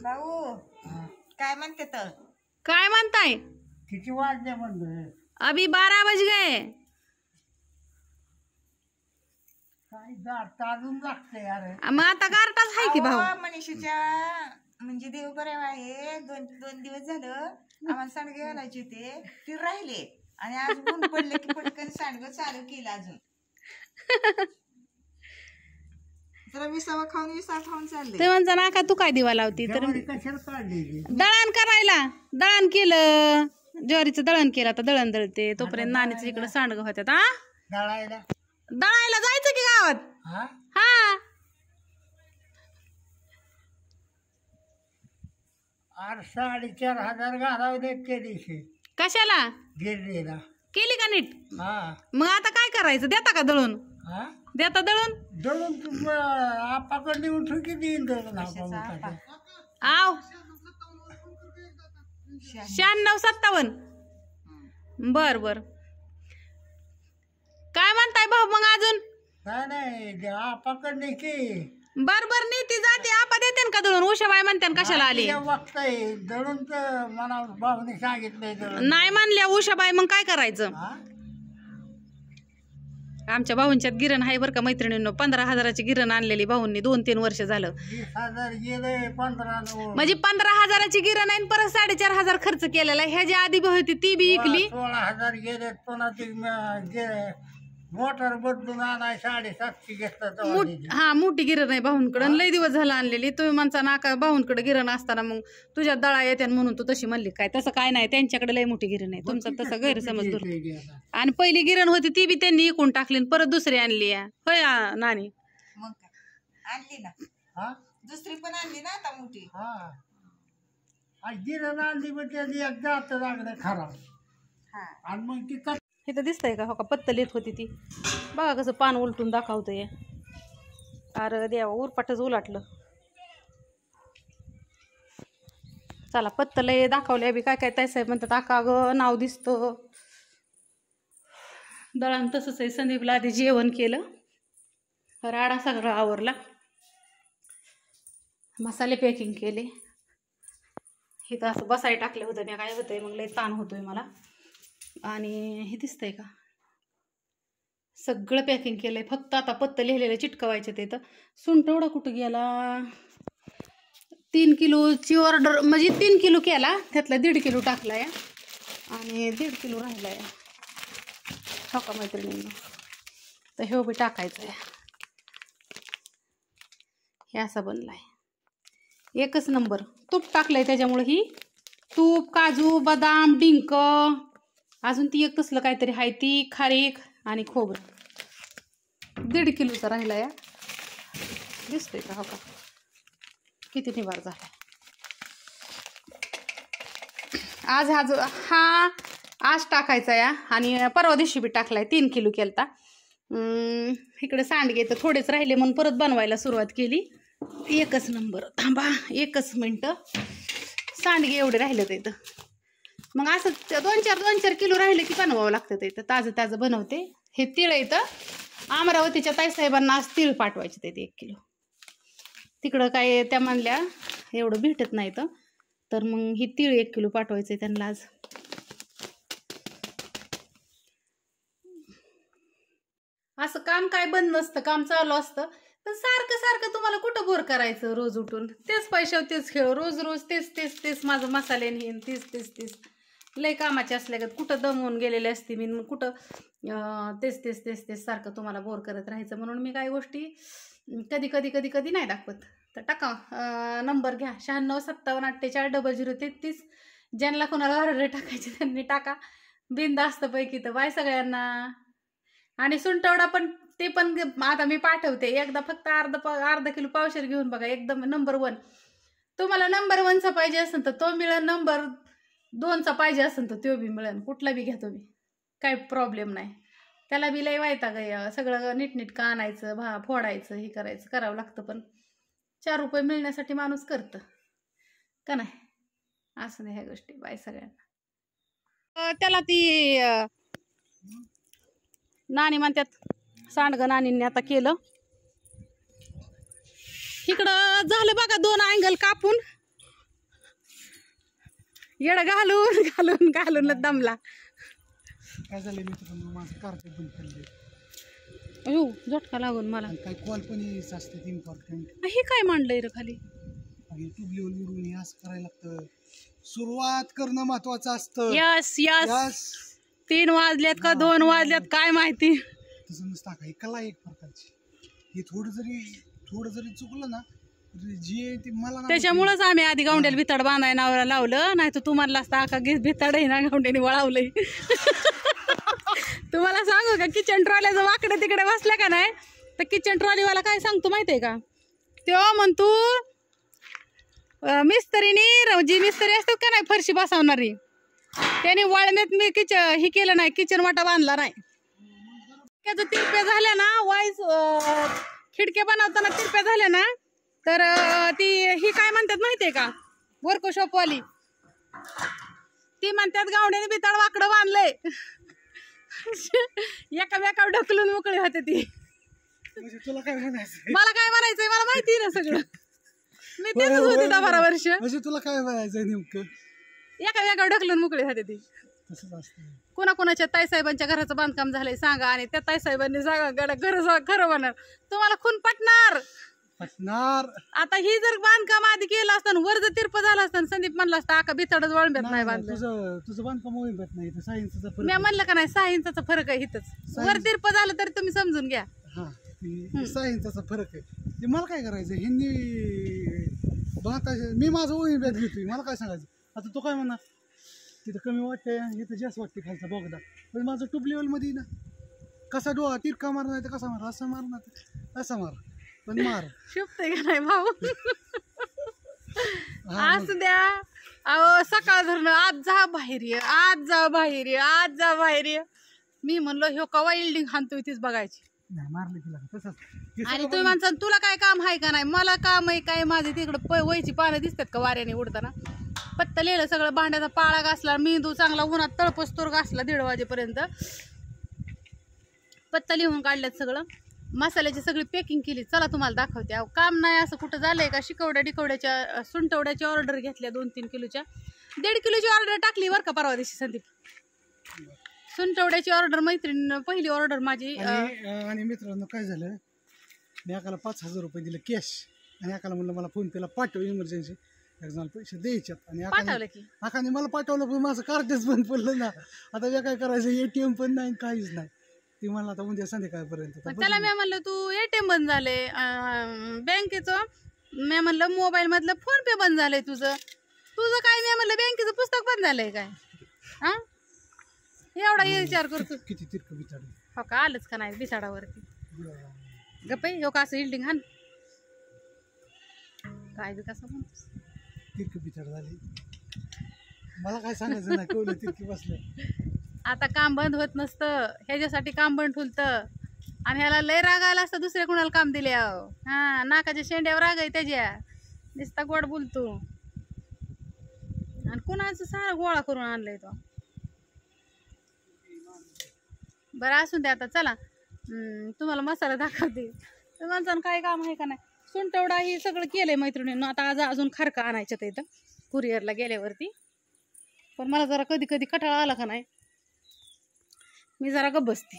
भाऊ काय म्हणते तर काय म्हणताय? किती वाजले म्हणलं? अभी 12 बज गए. काय गाठ अजून लागते यार. मग आता गारटाच आहे की भाऊ. मनीषाच्या म्हणजे देवबरेव आहे. दोन दिवस झालं आम्हाला सांडगे घालायचे होते ते राहिले आणि आज ऊन पडले की पटकन सांडगं चालू केलं. अजून जरा विसावा खाऊन चालले. ते म्हणता ना का तू काय दिवा लावती तर कशाला काढली? दळण करायला. दळण केलं, ज्वारीचं दळण केलं. आता दळण दळते तोपर्यंत नानीचं इकडे सांडगं होत्यात. हा दळायला दळायला जायचं की गावात. हा हा 4,500 घालावले त्या दिवशी कशाला गिरणीला. केली का नीट? हा मग आता काय करायचं? देता का दळून? हा देता दळून? दळून तू आपाकडे उठून किती येईन दळून आपण? आव 96-57. बर बर. काय म्हणताय भाऊ मग अजून? नाही आपाकडे की बर बर नीती जाते. आपा देते का दळून? उषाबाई म्हणते कशाला आली? बघताय दळून तर मला भाऊने सांगितलंय दळून नाही म्हणल्या उषाबाई, मग काय करायचं? आमच्या भाऊंच्यात गिरण आहे बरं का मैत्रिणींनो. 15,000ची गिरण आणलेली भाऊंनी 2-3 वर्ष झालं. 20,000 गेले 15 म्हणजे 15,000ची गिरण आहे. परत 4,500 खर्च केलेला. ह्याच्या आधी होती ती बी इकली. 16,000 गेले. पुन्हा ती मोटर बदलून आणाय 750 घेतलं. हा मोठी गिरण आहे भाऊंकडे. लय दिवस झाला आणलेली. तुम्ही म्हणता नाका भाऊंकडे गिरण असताना मग तुझ्या दळा येत्या म्हणून तू तशी म्हणली काय? तसं काय नाही, त्यांच्याकडे लय मोठी गिरण आहे. तुमचा तसा गैरसमज दूर. आणि पहिली गिरण होती ती बी त्यांनी इकून टाकली परत दुसरी आणली. होय नानी? मग काय आणली ना, दुसरी पण आणली ना आता मोठी. गिरण आणली मग त्याची एक जात लागलं खराब. आणि मग ती इथं दिसतंय का? हो का पत्तल येत होती ती. बघा कसं पान उलटून दाखवतंय. अरे देवा, उरपाटच उलाटलं. चला पत्तल दाखवले बी काय काय ताई साहेब म्हणतात आका ग नाव दिसतं. दळण तसंच आहे. संदीपला आधी जेवण केलं, राडा सगळा आवरला, मसाले पॅकिंग केले. इथं असं बसाय टाकले होतं मी. काय होतंय मग लय ताण होतोय मला. आणि हे दिसतंय का? सगळं पॅकिंग केलंय. फक्त आता पत्त लिहिलेलं चिटकवायचे. ते तर सुंठवडा कुठं गेला? 3 किलोची ऑर्डर म्हणजे 3 किलो केला, त्यातला 1.5 किलो टाकला या आणि 1.5 किलो राहिला या. हो का मैत्रिणींना? तर हे बी टाकायचं आहे. हे असा बनलाय. एकच नंबर. तूप टाकलंय त्याच्यामुळे ही तूप, काजू, बदाम, डिंक, अजून ती एक तसलं काहीतरी आहे ती, खारीक आणि खोबरं. 1.5 किलोचा राहिला या. दिसतोय का? हो का किती निवार झाला. आज टाकायचा या आणि परवा दिवशी बी टाकलाय. 3 किलो केलता. इकडे सांडगे तर थोडेच राहिले म्हणून परत बनवायला सुरुवात केली. एकच नंबर. थांबा एकच मिनटं. सांडगे एवढे राहिले तर मग असं 2-4 किलो राहिले की बनवावं लागतं. ते ताजं बनवते. हे तिळ येतं अमरावतीच्या ताईसाहेबांना. आज तिळ पाठवायचे ते 1 किलो. तिकडं काय त्या म्हणल्या एवढं भेटत नाही तर मग ही तिळ 1 किलो पाठवायचं त्यांना आज. असं काम काय बंद नसतं, काम चालू असतं. तर सारखं तुम्हाला कुठं बोर करायचं? रोज उठून तेच पैशावर तेच खेळ, रोज तेच माझं मसाले नेन तेच लय कामाचे असल्या कुठं दमवून गेलेले असते मी. मग कुठं तेच सारखं तुम्हाला बोर करत राहायचं. म्हणून मी काही गोष्टी कधी नाही दाखवत. तर टाका नंबर घ्या 9657484033. ज्यांना कोणाला ऑर्डर टाकायची त्यांनी टाका बिनधास्तपैकी. तर बाय सगळ्यांना. आणि सुंठवडा पण ते पण आता मी पाठवते. एकदा फक्त अर्धा किलो पावशेर घेऊन बघा. एकदम नंबर 1. तुम्हाला नंबर 1चा पाहिजे असेल तर तो मिळेल, नंबर 2चा पाहिजे असेल तर तो बी मिळेल. कुठला बी घ्या तुम्ही, काही प्रॉब्लेम नाही. त्याला बी लय वैताग सगळं नीटका आणायचं, फोडायचं, हे करावं लागतं. पण 4 रुपये मिळण्यासाठी माणूस करतं का नाही? असं नाही ह्या गोष्टी. बाय सगळ्यांना. त्याला ती नानी म्हणतात सांडगं नानींनी आता केलं. इकडं झालं बघा 2 अँगल कापून. येड घालून घालून घालून दमला. काय झालं मित्रांनो, माझं कार्पेट बंद पडले अयो झटका लागून मला. आणि काही कॉल पण यायचं असते इम्पॉर्टंट. हे काय मांडलंय रे खाली? आणि ट्यूब लेवल वरून हे असं करायला लागतं. सुरुवात करणं महत्वाचं असतं. Yes yes. यस 3 वाजल्यात का 2 वाजल्यात काय माहिती. तसं नसतं का, ही कला एक प्रकारची. हे थोडं जरी चुकलं ना जे ते मला ना त्याच्यामुळेच आम्ही आधी गावंड्याला भिताड बांधाय नावाला लावलं. नाही तर तुम्हाला असता आका भिताड आहे ना गावंड्याने वळावलंय. तुम्हाला सांगू का, किचन ट्रॉलीचं वाकडे तिकडे बसल्या का नाही तर किचन ट्रॉलीवाला काय सांगतो माहितीये का, तेव्हा म्हणतो मिस्त्रीनी जी मिस्त्री असतात का नाही फरशी बसवणारी त्याने वळण्यात मी हे केलं नाही, किचन वाटा बांधला नाही. त्याचं तिरप्या झाल्या ना वाईज खिडक्या बनवताना तिरप्या झाल्या ना तर ती ही काय म्हणतात माहितीये का, वर्कशॉपवाली ती म्हणतात गावड्याने बिताड वाकडं बांधलंय. एकामेकावर ढकलून मोकळी होते ती. म्हणजे तुला काय म्हणायचं, मला काय म्हणायचंय मला माहिती ना सगळं. मी तेच होते 12 वर्ष. म्हणजे तुला काय म्हणायचं नेमकं, एकामेकावर ढकलून मोकळी होते ती. तसंच असतं. कोणाकोणाच्या ताईसाहेबांच्या घराचं बांधकाम झालंय सांगा आणि त्या ताईसाहेबांनी सांगा घर खरं बनणार तुम्हाला खून पटणार. आता ही जर बांधकाम आधी केलं असतं वर जर तिरप झालं असतं संदीप म्हणलं असतं आका भितडच वळंब्यात नाही बांधलं. तुझं बांधकाम वळंब्यात नाही, सायन्सचा फरक. मी म्हणलं का नाही 6 इंचाचा फरक आहे इथंच. वर तिरप झालं तरी तुम्ही समजून घ्या. हा 6 इंचाचा फरक आहे. ते मला काय करायचं, ह्यांनी मी माझं वळंब्यात घेतोय, मला काय सांगायचं. आता तो काय म्हणा तिथं कमी वाटतंय इथं जास्त वाटते खालचा बोगदा, पण माझं ट्यूब लेवल मध्ये ना कसा डोळा तिरका मार नाही तर कसा मार, असा मार ना असा मार, पण मार शुभते का नाही भाऊ. असू द्या. अहो सकाळ धरणं आज जा बाहेर ये, आज जा बाहेर ये, आज जा बाहेर ये. मी म्हणलो ह्यो कवा इल्डिंग हाणतोय तीच बघायची. नाही मारलं तिला तसंच. आणि तुम्ही माणसा तुला काय काम आहे का नाही, मला काम आहे काय, माझे तिकडं वयची पानं दिसतात का वाऱ्याने उडताना. पत्ता लिहिलं सगळं, भांड्याचा पाळा घासला, मेंदू चांगला उन्हात तळपस्तोर घासला 1:30 वाजेपर्यंत. पत्ता लिहून काढल्यात सगळं, मसाल्याची सगळी पॅकिंग केली. चला तुम्हाला दाखवते. अहो काम नाही असं कुठं झालंय का. शिकवड्याच्या सुंटवड्याची ऑर्डर घेतल्या 2-3 किलोच्या, 1.5 किलोची ऑर्डर टाकली बरं का परवा दिवशी संदीप. सुंटवड्याची ऑर्डर मैत्रीण पहिली ऑर्डर माझी. आणि मित्रांनो काय झालं, मी एकाला 5,000 रुपये दिले कॅश आणि एकाला म्हणलं मला फोन पेला पाठव इमर्जन्सी, एक्झाम्पल पैसे द्यायच्यात. आणि पाठवलं की आकाने मला पाठवलं पण माझं कार्डच बंद पडलं ना. आता मी काय करायचं, ATM पण नाही काहीच नाही. ती म्हणलं आता उद्या संध्याकाळपर्यंत. त्याला मी म्हणलं तू ATM बंद झाले बँकेचं, मी म्हणलं मोबाईल मधलं फोन पे बंद झालंय तुझं काय. मी म्हणलं बँकेचं पुस्तक बंद झालंय काय. हा एवढा विचार करतो. किती तिरक बिचार हो का आलंच का नाही बिचाडावरती. गप्पा हो का असं इल्डिंग हान काय बी कसं म्हणतोस. तिरक बिचार झाली, मला काय सांगायचं नाही, कळलं तिरकी बसलं. आता काम बंद होत नसतं, ह्याच्यासाठी काम बंद ठुलतं. आणि ह्याला लय राग आला असता दुसऱ्या कुणाला काम दिले. हा नाकाच्या शेंड्यावर राग आहे त्याच्या, नुसता गोड बोलतो. आणि कुणाचं सारा गोळा करून आणलंय तो. बरं असून दे आता. चला तुम्हाला मसाला दाखवते. तर माणसानं काय काम आहे का नाही. सुंटवडा हे सगळं केलंय मैत्रिणींना. आता आज अजून खारका आणायचं इथं कुरिअरला गेल्यावरती. पण मला जरा कधी कधी कटाळा आला का नाही मी जरा गप्प बसते.